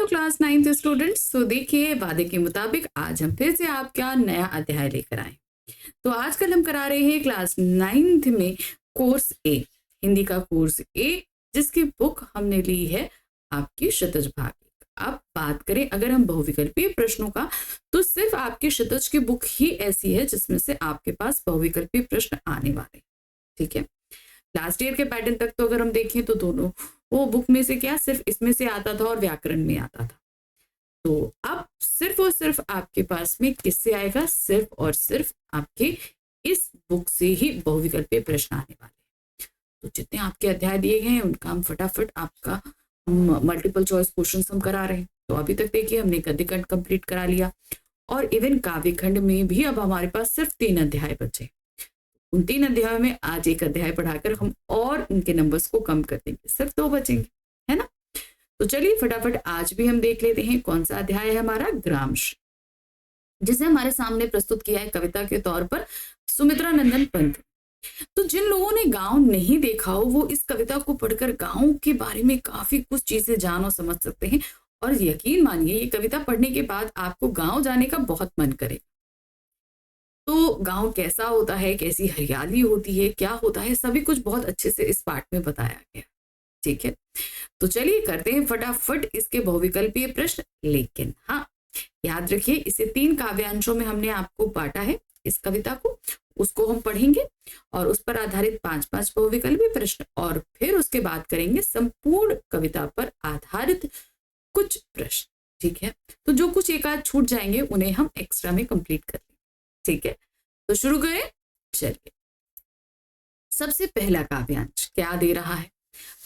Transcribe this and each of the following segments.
Class 9th students. तो देखिए, वादे के मुताबिक आज हम फिर से आपका नया अध्याय लेकर आए। तो आजकल हम करा रहे हैं क्लास 9th में कोर्स ए, हिंदी का कोर्स ए, जिसकी बुक हमने ली है आपकी क्षितिज भाग। अब बात करें अगर हम बहुविकल्पीय प्रश्नों का, तो सिर्फ आपकी क्षितिज की बुक ही ऐसी है जिसमें से आपके पास बहुविकल्पीय प्रश्न आने वाले। ठीक है, लास्ट ईयर के पैटर्न तक तो अगर हम देखें तो दोनों वो बुक में से क्या सिर्फ इसमें से आता था और व्याकरण में आता था। तो अब सिर्फ और सिर्फ आपके पास में किससे आएगा, सिर्फ और सिर्फ आपके इस बुक से ही बहुविकल्पीय प्रश्न आने वाले हैं। तो जितने आपके अध्याय दिए गए हैं उनका हम फटाफट आपका मल्टीपल चॉइस क्वेश्चन हम करा रहे हैं। तो अभी तक देखिए हमने गद्यखंड कंप्लीट करा लिया और इवन काव्यखंड में भी अब हमारे पास सिर्फ 3 अध्याय बचे। उन 3 अध्यायों में आज एक अध्याय पढ़ाकर हम और उनके नंबर्स को कम कर देंगे, सिर्फ 2 बचेंगे, है ना। तो चलिए फटाफट आज भी हम देख लेते हैं कौन सा अध्याय है हमारा, ग्रामश, जिसे हमारे सामने प्रस्तुत किया है कविता के तौर पर सुमित्रा नंदन पंत। तो जिन लोगों ने गांव नहीं देखा हो वो इस कविता को पढ़कर गांव के बारे में काफी कुछ चीजें जान और समझ सकते हैं। और यकीन मानिए ये कविता पढ़ने के बाद आपको गांव जाने का बहुत मन करेगा। तो गांव कैसा होता है, कैसी हरियाली होती है, क्या होता है, सभी कुछ बहुत अच्छे से इस पाठ में बताया गया। ठीक है, तो चलिए करते हैं फटाफट इसके बहुविकल्पीय प्रश्न। लेकिन हाँ, याद रखिए इसे 3 काव्यांशों में हमने आपको बांटा है इस कविता को, उसको हम पढ़ेंगे और उस पर आधारित 5-5 बहुविकल्पीय प्रश्न और फिर उसके बाद करेंगे संपूर्ण कविता पर आधारित कुछ प्रश्न। ठीक है, तो जो कुछ एक आध छूट जाएंगे उन्हें हम एक्स्ट्रा में कंप्लीट कर लेंगे। ठीक है, तो शुरू करें। चलिए, सबसे पहला काव्यांश क्या दे रहा है,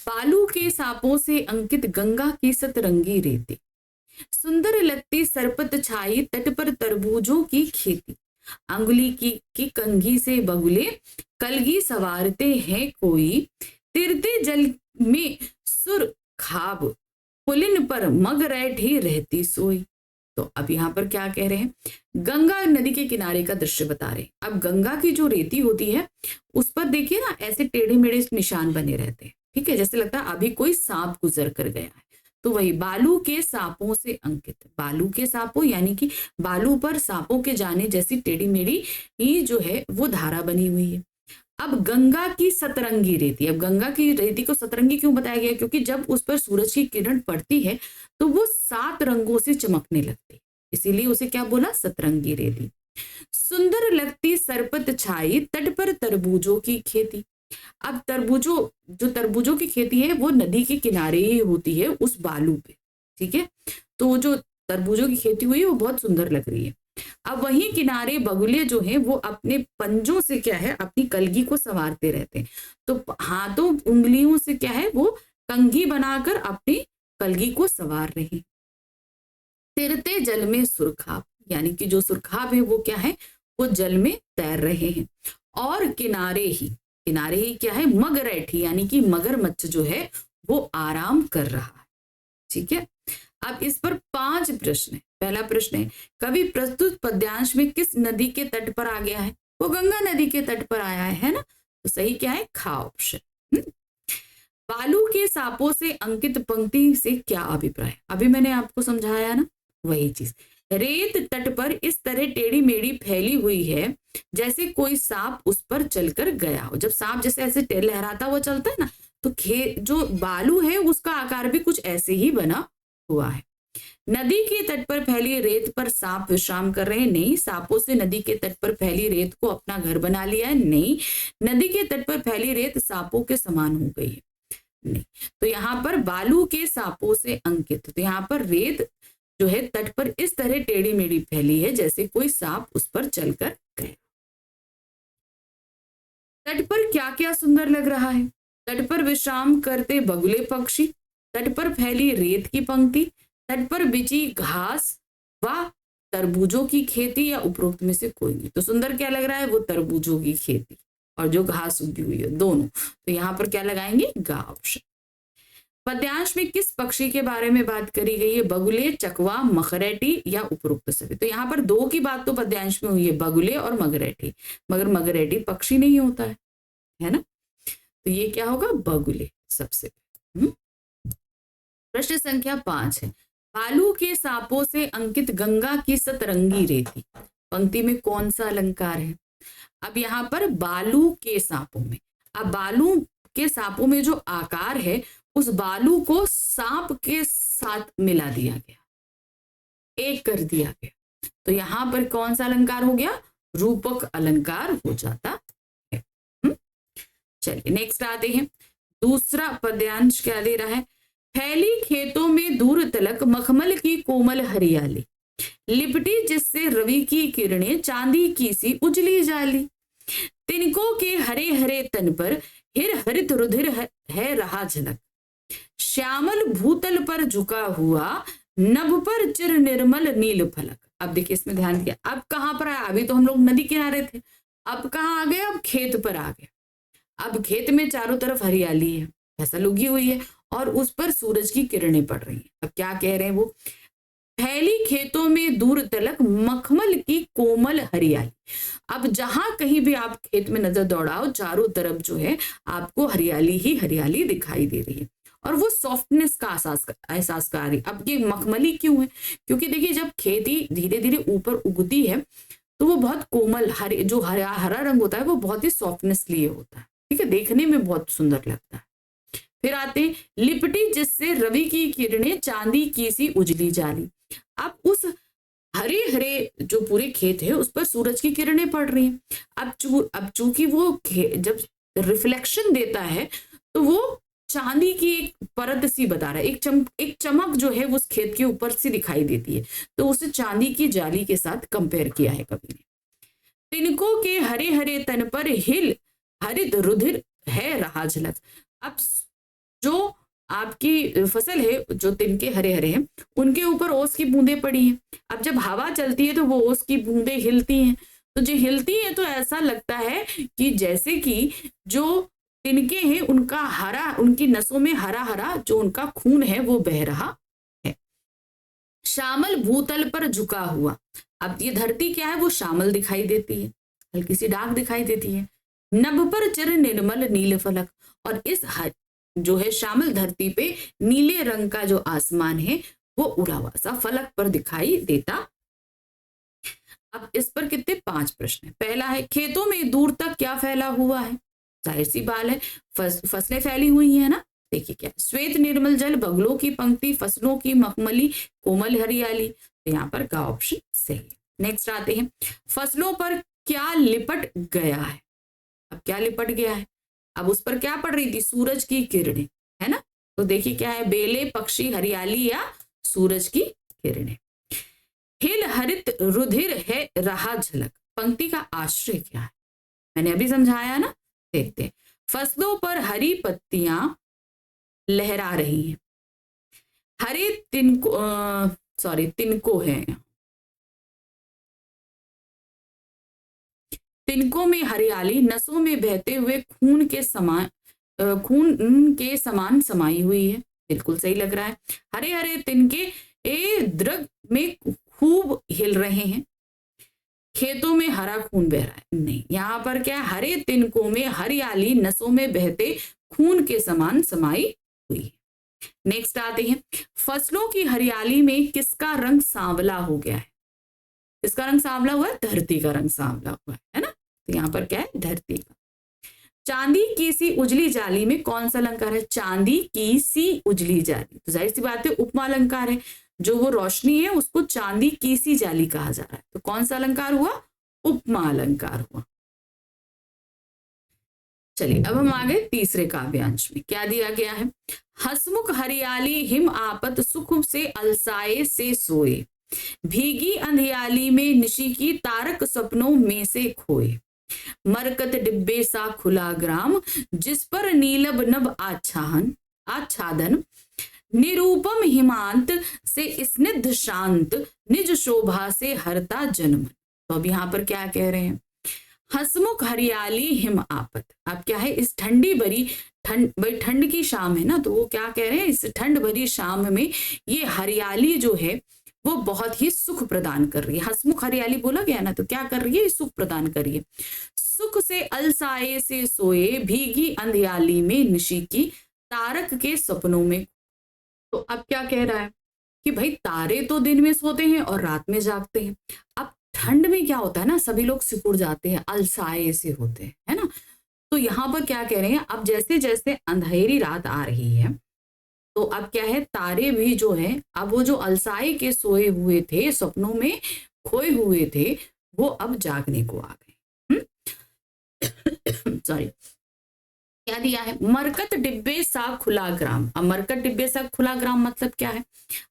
बालू के सांपों से अंकित गंगा की सतरंगी रेती, सुंदर लगती सरपत छाई तट पर तरबूजों की खेती, अंगुली की कंघी से बगुले कलगी सवारते हैं कोई, तिरते जल में सुर खाब पुलिन पर मग रैठी रहती सोई। तो अब यहाँ पर क्या कह रहे हैं, गंगा नदी के किनारे का दृश्य बता रहे हैं। अब गंगा की जो रेती होती है उस पर देखिए ना ऐसे टेढ़े मेढ़े निशान बने रहते हैं। ठीक है, जैसे लगता है अभी कोई सांप गुजर कर गया है। तो वही बालू के सांपों से अंकित, बालू के सांपों यानी कि बालू पर सांपों के जाने जैसी टेढ़ी मेढ़ी ही जो है वो धारा बनी हुई है। अब गंगा की सतरंगी रेती, अब गंगा की रेती को सतरंगी क्यों बताया गया, क्योंकि जब उस पर सूरज की किरण पड़ती है तो वो 7 रंगों से चमकने लगती, इसीलिए उसे क्या बोला, सतरंगी रेती। सुंदर लगती सरपत छाई तट पर तरबूजों की खेती। अब तरबूजों की खेती है वो नदी के किनारे ही होती है उस बालू पे। ठीक है, तो जो तरबूजों की खेती हुई है वो बहुत सुंदर लग रही है। अब वहीं किनारे बगुले जो हैं वो अपने पंजों से क्या है अपनी कलगी को संवारते रहते हैं। तो हाथों उंगलियों से क्या है वो कंघी बनाकर अपनी कलगी को संवार रहे हैं। तैरते जल में सुरखाब, यानी कि जो सुरखाब है वो क्या है, वो जल में तैर रहे हैं। और किनारे ही क्या है, मगरैठी यानी कि मगरमच्छ जो है वो आराम कर रहा है। ठीक है, अब इस पर 5 प्रश्न है। पहला प्रश्न है, कवि प्रस्तुत पद्यांश में किस नदी के तट पर आ गया है, वो गंगा नदी के तट पर आया है ना। तो सही क्या है, खा ऑप्शन। बालू के सांपों से अंकित पंक्ति से क्या अभिप्राय, अभी मैंने आपको समझाया ना वही चीज। रेत तट पर इस तरह टेढ़ी मेढ़ी फैली हुई है जैसे कोई सांप उस पर चलकर गया हो। जब सांप जैसे ऐसे लहराता हुआ चलता है ना, तो जो बालू है उसका आकार भी कुछ ऐसे ही बना हुआ है। नदी के तट पर फैली रेत पर सांप विश्राम कर रहे हैं, नहीं। सांपों से नदी के तट पर फैली रेत को अपना घर बना लिया है, नहीं। नदी के तट पर फैली रेत सांपों के समान हो गई है, नहीं। तो यहाँ पर बालू के सांपों से अंकित, तो यहाँ पर रेत जो है तट पर इस तरह टेढ़ी मेढ़ी फैली है जैसे कोई सांप उस पर चलकर गया। तट पर क्या क्या सुंदर लग रहा है, तट पर विश्राम करते बगुले पक्षी, तट पर फैली रेत की पंक्ति, तट पर बिछी घास व तरबूजों की खेती, या उपरोक्त में से कोई नहीं। तो सुंदर क्या लग रहा है, वो तरबूजों की खेती और जो घास उगी हुई है दोनों। तो यहाँ पर क्या लगाएंगे, गा ऑप्शन। पद्यांश में किस पक्षी के बारे में बात करी गई है, बगुले, चकवा, मगरैठी या उपरोक्त सभी। तो यहाँ पर 2 की बात तो पद्यांश में हुई है, बगुले और मगरैठी, मगर मगरैठी पक्षी नहीं होता है ना। तो ये क्या होगा, बगुले सबसे। प्रश्न संख्या 5 है, बालू के सांपों से अंकित गंगा की सतरंगी रेती, पंक्ति में कौन सा अलंकार है? अब यहाँ पर बालू के सांपों में, अब बालू के सांपों में जो आकार है उस बालू को सांप के साथ मिला दिया गया, एक कर दिया गया, तो यहाँ पर कौन सा अलंकार हो गया? रूपक अलंकार हो जाता है। चलिए नेक्स्ट आते हैं, दूसरा पद्यांश क्या दे रहा है? फैली खेतों में दूर तलक मखमल की कोमल हरियाली, लिपटी जिससे रवि की किरणें चांदी की सी उजली जाली, तिनकों के हरे हरे तन पर हिर हरित रुधिर है रहा झलक, श्यामल भूतल पर झुका हुआ नभ पर चिर निर्मल नील फलक। अब देखिए इसमें ध्यान दिया, अब कहां पर आया? अभी तो हम लोग नदी किनारे थे, अब कहां आ गए? अब खेत पर आ गए। अब खेत में चारों तरफ हरियाली है, फसल उगी हुई है और उस पर सूरज की किरणें पड़ रही हैं। अब क्या कह रहे हैं वो? फैली खेतों में दूर तलक मखमल की कोमल हरियाली। अब जहां कहीं भी आप खेत में नजर दौड़ाओ, चारों तरफ जो है आपको हरियाली ही हरियाली दिखाई दे रही है और वो सॉफ्टनेस का एहसास करा रही। अब ये मखमली क्यों है? क्योंकि देखिए जब खेती धीरे धीरे ऊपर उगती है तो वो बहुत कोमल हरे, जो हरा रंग होता है वो बहुत ही सॉफ्टनेस लिए होता है, ठीक है, देखने में बहुत सुंदर लगता है। फिर आते हैं, लिपटी जिससे रवि की किरणें चांदी की सी उजली जाली। अब उस हरे हरे जो पूरे खेत है उस पर सूरज की किरणें पड़ रही हैं। अब चूंकि वो जब रिफ्लेक्शन देता है तो वो चांदी की एक परत सी बता रहा है, एक चमक जो है उस खेत के ऊपर से दिखाई देती है, तो उसे चांदी की जाली के साथ कंपेयर किया है कवि ने। तिनकों के हरे हरे तन पर हिल हरित रुधिर है रहा झलक। अब जो आपकी फसल है, जो तिनके हरे हरे हैं, उनके ऊपर ओस की बूंदें पड़ी हैं। अब जब हवा चलती है तो वो ओस की बूंदें हिलती हैं, तो जो हिलती हैं तो ऐसा लगता है कि जैसे कि जो तिनके हैं उनका हरा, उनकी नसों में हरा हरा जो उनका खून है वो बह रहा है। श्यामल भूतल पर झुका हुआ, अब ये धरती क्या है? वो श्यामल दिखाई देती है, हल्की सी डार्क दिखाई देती है। नभ पर चिर निर्मल नील फलक, और इस जो है श्यामल धरती पे नीले रंग का जो आसमान है वो उड़ा हुआ सा फलक पर दिखाई देता। अब इस पर कितने? 5 प्रश्न है। पहला है, खेतों में दूर तक क्या फैला हुआ है? जाहिर सी बात है, फसलें फैली हुई है ना। देखिए क्या, श्वेत निर्मल जल, बगलों की पंक्ति, फसलों की मखमली कोमल हरियाली, तो यहाँ पर का ऑप्शन सही है। नेक्स्ट आते हैं, फसलों पर क्या लिपट गया है? अब क्या लिपट गया है? अब उस पर क्या पड़ रही थी? सूरज की किरणें, है ना। तो देखिए क्या है, बेले, पक्षी, हरियाली या सूरज की किरणें। हिल हरित रुधिर है रहा झलक, पंक्ति का आश्रय क्या है? मैंने अभी समझाया ना, देखते हैं। फसलों पर हरी पत्तियां लहरा रही हैं, हरे तिनको है, तिनकों में हरियाली, नसों में बहते हुए खून के समान समाई हुई है, बिल्कुल सही लग रहा है। हरे हरे तिनके दृग में खूब हिल रहे हैं, खेतों में हरा खून बह रहा है, नहीं, यहाँ पर क्या है? हरे तिनकों में हरियाली, नसों में बहते खून के समान समाई हुई है। नेक्स्ट आते हैं, फसलों की हरियाली में किसका रंग सांवला हो गया है? किसका रंग सांवला हुआ है? धरती का रंग सांवला हुआ है ना। तो यहाँ पर क्या है? धरती का। चांदी की सी उजली जाली में कौन सा अलंकार है? चांदी की सी उजली जाली, तो जाहिर सी बात है उपमा अलंकार है, जो वो रोशनी है उसको चांदी की सी जाली कहा जा रहा है, तो कौन सा अलंकार हुआ? उपमा अलंकार हुआ। चलिए अब हम आ गए तीसरे काव्यांश में। क्या दिया गया है? हसमुख हरियाली हिम आपत, सुख से अलसाए से सोए, भीगी अंधियाली में निशी की, तारक सपनों में से खोए, मरकत डिब्बे सा खुला ग्राम, जिस पर नीलब नभ आच्छादन, निरूपम हिमांत से स्निग्ध शांत, निज शोभा से हरता जन्म। तो अब यहाँ पर क्या कह रहे हैं? हसमुख हरियाली हिम आपत। अब क्या है? इस ठंडी भरी ठंड की शाम है ना, तो वो क्या कह रहे हैं? इस ठंड भरी शाम में ये हरियाली जो है वो बहुत ही सुख प्रदान कर रही है। हसमुख हरियाली बोला गया ना, तो क्या कर रही है? सुख प्रदान कर रही है। सुख से अलसाए से सोए, भीगी अंधियाली में निशी की, तारक के सपनों में। तो अब क्या कह रहा है? कि भाई तारे तो दिन में सोते हैं और रात में जागते हैं। अब ठंड में क्या होता है ना, सभी लोग सिकुड़ जाते हैं, अलसाए से होते हैं, है ना। तो यहाँ पर क्या कह रहे हैं, अब जैसे जैसे अंधेरी रात आ रही है तो अब क्या है, तारे भी जो है अब वो जो अलसाए के सोए हुए थे, सपनों में खोए हुए थे, वो अब जागने को आ गए। सॉरी। क्या दिया है, मरकत डिब्बे सा खुला ग्राम। अब मरकत डिब्बे सा खुला ग्राम मतलब क्या है,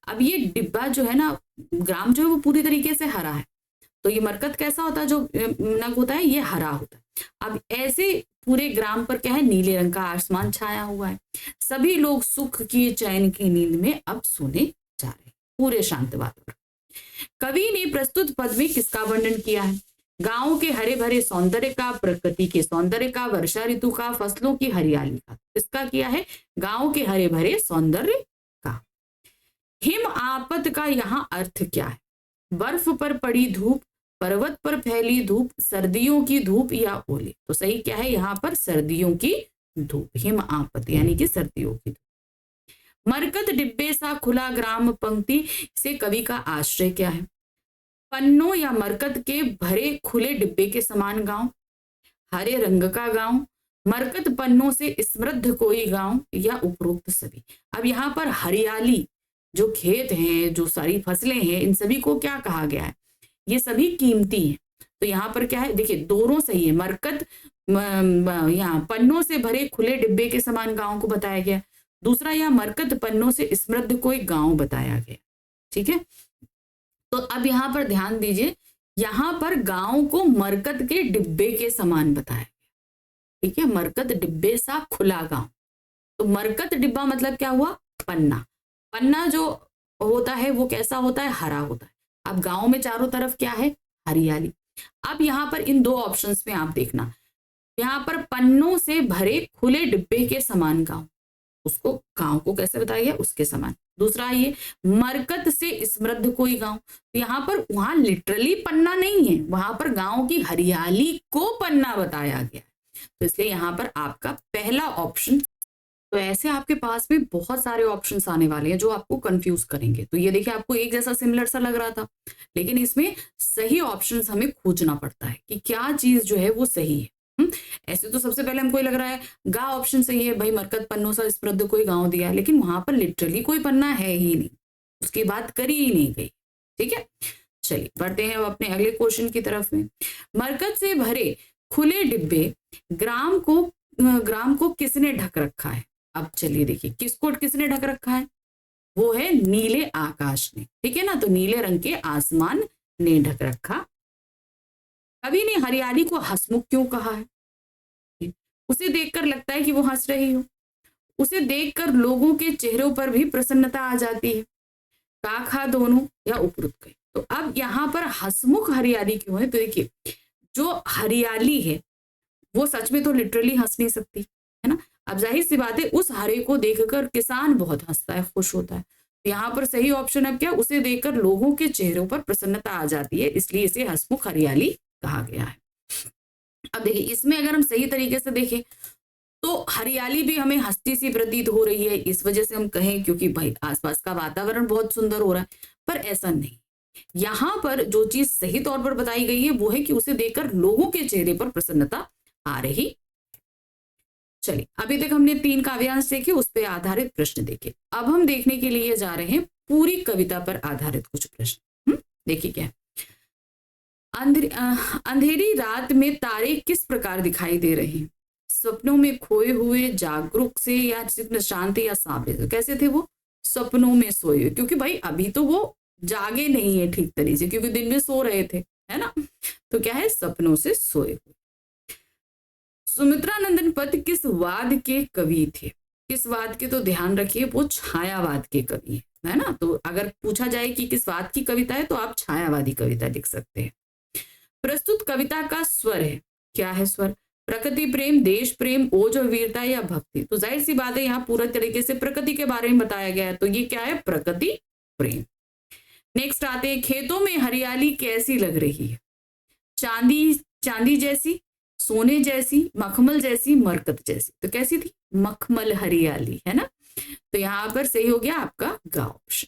अब ये डिब्बा जो है ना, ग्राम जो है वो पूरी तरीके से हरा है, तो ये मरकत कैसा होता है, जो नग होता है ये हरा होता है। अब ऐसे पूरे ग्राम पर क्या है, नीले रंग का आसमान छाया हुआ है, सभी लोग सुख की चैन की नींद में अब सोने जा रहे हैं, पूरे शांत वातावरण। कवि ने प्रस्तुत पद में किसका वर्णन किया है, गांव के हरे भरे सौंदर्य का, प्रकृति के सौंदर्य का, वर्षा ऋतु का, फसलों की हरियाली का। इसका किया है गांव के हरे भरे सौंदर्य का। हिम आपत का यहाँ अर्थ क्या है, बर्फ पर पड़ी धूप, पर्वत पर फैली धूप, सर्दियों की धूप या ओले। तो सही क्या है यहाँ पर, सर्दियों की धूप, हिम आपत यानी कि सर्दियों की धूप। मरकत डिब्बे सा खुला ग्राम पंक्ति से कवि का आश्रय क्या है, पन्नों या मरकत के भरे खुले डिब्बे के समान गांव, हरे रंग का गांव, मरकत पन्नों से समृद्ध कोई गांव, या उपरोक्त सभी। अब यहाँ पर हरियाली, जो खेत हैं, जो सारी फसलें हैं, इन सभी को क्या कहा गया है, ये सभी कीमती हैं। तो यहाँ पर क्या है, देखिए दोनों सही है, मरकत यहाँ पन्नों से भरे खुले डिब्बे के समान गांव को बताया गया, दूसरा यहाँ मरकत पन्नों से समृद्ध कोई गांव बताया गया। ठीक है, तो अब यहाँ पर ध्यान दीजिए, यहाँ पर गांव को मरकत के डिब्बे के समान बताया गया। ठीक है, मरकत डिब्बे सा खुला गांव, तो मरकत डिब्बा मतलब क्या हुआ, पन्ना। पन्ना जो होता है वो कैसा होता है, हरा होता है। अब गांव में चारों तरफ क्या है, हरियाली। अब यहाँ पर इन दो ऑप्शंस में आप देखना, यहाँ पर पन्नों से भरे खुले डिब्बे के समान गांव, उसको गांव को कैसे बताया गया, उसके समान। दूसरा ये मरकत से समृद्ध कोई गांव, तो यहाँ पर वहां लिटरली पन्ना नहीं है, वहां पर गांव की हरियाली को पन्ना बताया गया है, तो इसलिए यहाँ पर आपका पहला ऑप्शन। तो ऐसे आपके पास में बहुत सारे ऑप्शंस आने वाले हैं जो आपको कंफ्यूज करेंगे। तो ये देखिए, आपको एक जैसा सिमिलर सा लग रहा था, लेकिन इसमें सही ऑप्शंस हमें खोजना पड़ता है कि क्या चीज जो है वो सही है। ऐसे तो सबसे पहले हमको लग रहा है गा ऑप्शन सही है, भाई मरकत पन्नों सा समृद्ध कोई गांव दिया है, लेकिन वहां पर लिटरली कोई पन्ना है ही नहीं, उसकी बात करी ही नहीं गई। ठीक है, चलिए बढ़ते हैं अब अपने अगले क्वेश्चन की तरफ में। मरकत से भरे खुले डिब्बे ग्राम को किसने ढक रखा है। अब चलिए देखिए, किसको किसने ढक रखा है, वो है नीले आकाश ने। ठीक है ना, तो नीले रंग के आसमान ने ढक रखा। कवि ने हरियाली को हंसमुख क्यों कहा है, उसे देखकर लगता है कि वो हंस रही हो, उसे देखकर लोगों के चेहरों पर भी प्रसन्नता आ जाती है, काखा दोनों या उपरुत गए। तो अब यहाँ पर हंसमुख हरियाली क्यों है, तो देखिए जो हरियाली है वो सच में तो लिटरली हंस नहीं सकती, है ना। अब जाहिर सी बात है, उस हरे को देखकर किसान बहुत हंसता है, खुश होता है। तो यहाँ पर सही ऑप्शन अब क्या, उसे देखकर लोगों के चेहरों पर प्रसन्नता आ जाती है, इसलिए इसे हंसमुख हरियाली कहा गया है। अब देखिए, इसमें अगर हम सही तरीके से देखें तो हरियाली भी हमें हंसती सी प्रतीत हो रही है, इस वजह से हम कहें क्योंकि भाई आसपास का वातावरण बहुत सुंदर हो रहा है, पर ऐसा नहीं। यहाँ पर जो चीज सही तौर पर बताई गई है वो है कि उसे देखकर लोगों के चेहरे पर प्रसन्नता आ रही। चलिए, अभी तक हमने 3 काव्यांश देखे, उस पर आधारित प्रश्न देखे। अब हम देखने के लिए जा रहे हैं पूरी कविता पर आधारित कुछ प्रश्न। देखिए क्या है, अंधेरी रात में तारे किस प्रकार दिखाई दे रहे हैं, सपनों में खोए हुए, जागरूक से, या शांत या सांवरे। तो कैसे थे वो, सपनों में सोए हुए, क्योंकि भाई अभी तो वो जागे नहीं है ठीक तरीके से, क्योंकि दिन में सो रहे थे, है ना। तो क्या है, सपनों से सोए हुए। सुमित्रानंदन पद किस वाद के कवि थे, किस वाद के, तो ध्यान रखिए वो छायावाद के कवि है ना। तो अगर पूछा जाए कि किस वाद की कविता है तो आप छायावादी कविता लिख सकते हैं। प्रस्तुत कविता का स्वर है, क्या है स्वर, प्रकृति प्रेम, देश प्रेम, ओज और वीरता या भक्ति। तो जाहिर सी बात है, यहाँ पूरा तरीके से प्रकृति के बारे में बताया गया है, तो ये क्या है, प्रकृति प्रेम। नेक्स्ट आते हैं, खेतों में हरियाली कैसी लग रही है, चांदी जैसी, सोने जैसी, मखमल जैसी, मरकत जैसी। तो कैसी थी, मखमल हरियाली, है ना। तो यहाँ पर सही हो गया आपका गा ऑप्शन।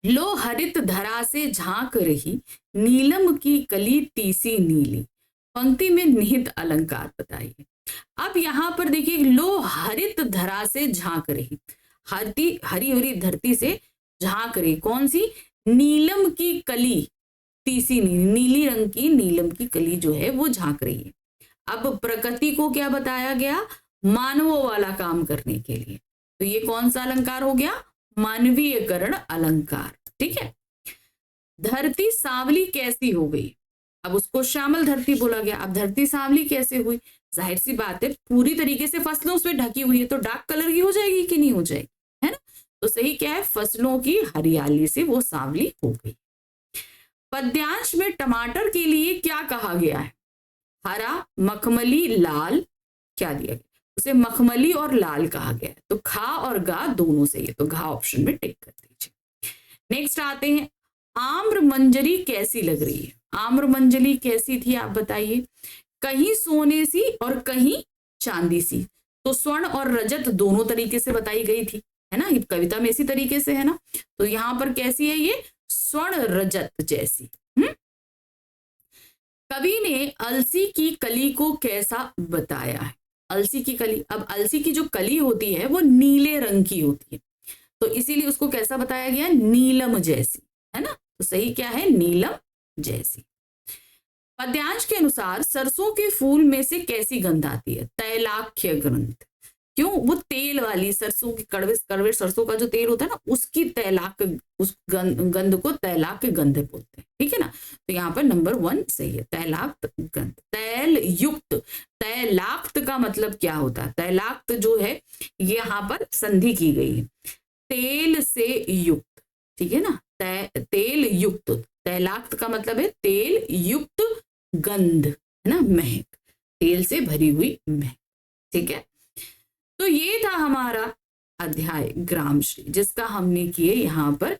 लो हरित धरा से झांक रही, नीलम की कली टीसी नीली। पंक्ति में निहित अलंकार बताइए। अब यहां पर देखिए, लो हरित धरा से झांक रही, हरी हरी हरी धरती से झांक रही, कौन सी? नीलम की कली, तीसी नीली, नीली रंग की नीलम की कली जो है वो झांक रही है। अब प्रकृति को क्या बताया गया? मानवों वाला काम करने के लिए, तो ये कौन सा अलंकार हो गया? मानवीयकरण अलंकार। ठीक है। धरती सांवली कैसी हो गई? अब उसको श्यामल धरती बोला गया। अब धरती सांवली कैसे हुई? जाहिर सी बात है, पूरी तरीके से फसलों उसमें ढकी हुई है तो डार्क कलर की हो जाएगी कि नहीं हो जाएगी, है ना? तो सही क्या है? फसलों की हरियाली से वो सांवली हो गई। पद्यांश में टमाटर के लिए क्या कहा गया है? हरा, मखमली, लाल, क्या दिया गया? उसे मखमली और लाल कहा गया है। तो खा और गा दोनों सही है, तो घा ऑप्शन में टिक कर दीजिए। नेक्स्ट आते हैं, आम्र मंजरी कैसी लग रही है? आम्र मंजरी कैसी थी आप बताइए? कहीं सोने सी और कहीं चांदी सी। तो स्वर्ण और रजत दोनों तरीके से बताई गई थी, है ना? ये कविता में इसी तरीके से है ना। तो यहां पर कैसी है ये? स्वर्ण रजत जैसी। कवि ने अलसी की कली को कैसा बताया है? अलसी की कली, अब अलसी की जो कली होती है वो नीले रंग की होती है, तो इसीलिए उसको कैसा बताया गया? नीलम जैसी, है ना? तो सही क्या है? नीलम जैसी। पद्यांश के अनुसार सरसों के फूल में से कैसी गंध आती है? तैलाख्य गंध। क्यों? वो तेल वाली सरसों की, कड़वे कड़वे सरसों का जो तेल होता है ना, उसकी तैलाक, उस गंध को तैलाक गंध बोलते हैं। ठीक है ना? तो यहाँ पर नंबर 1 सही है, तैलाक्त गंध। तैल युक्त, तैलाक्त का मतलब क्या होता है? तैलाक्त जो है ये यहाँ पर संधि की गई है, तेल से युक्त। ठीक है ना? तेल युक्त, तैलाक्त का मतलब है तेल युक्त गंध, है ना? महक, तेल से भरी हुई महक। ठीक है। तो ये था हमारा अध्याय ग्रामश्री, जिसका हमने किए यहाँ पर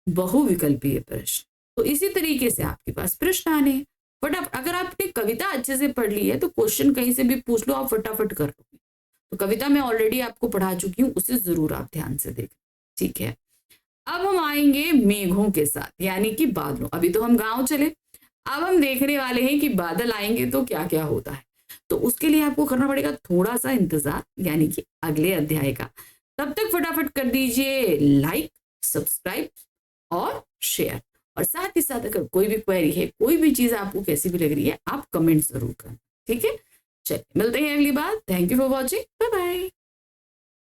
बहुविकल्पीय प्रश्न। तो इसी तरीके से आपके पास प्रश्न आने हैं। बट अगर आपने कविता अच्छे से पढ़ ली है तो क्वेश्चन कहीं से भी पूछ लो, आप फटाफट कर लोगे। तो कविता मैं ऑलरेडी आपको पढ़ा चुकी हूँ, उसे जरूर आप ध्यान से देखें। ठीक है। अब हम आएंगे मेघों के साथ, यानी कि बादलों। अभी तो हम गांव चले, अब हम देखने वाले हैं कि बादल आएंगे तो क्या क्या होता है। तो उसके लिए आपको करना पड़ेगा थोड़ा सा इंतजार, यानी कि अगले अध्याय का। तब तक फटाफट कर दीजिए लाइक, सब्सक्राइब और शेयर। और साथ ही साथ अगर कोई भी क्वेरी है, कोई भी चीज आपको कैसी भी लग रही है, आप कमेंट जरूर करें। ठीक है, चलिए मिलते हैं अगली बार। Thank you for watching, bye bye.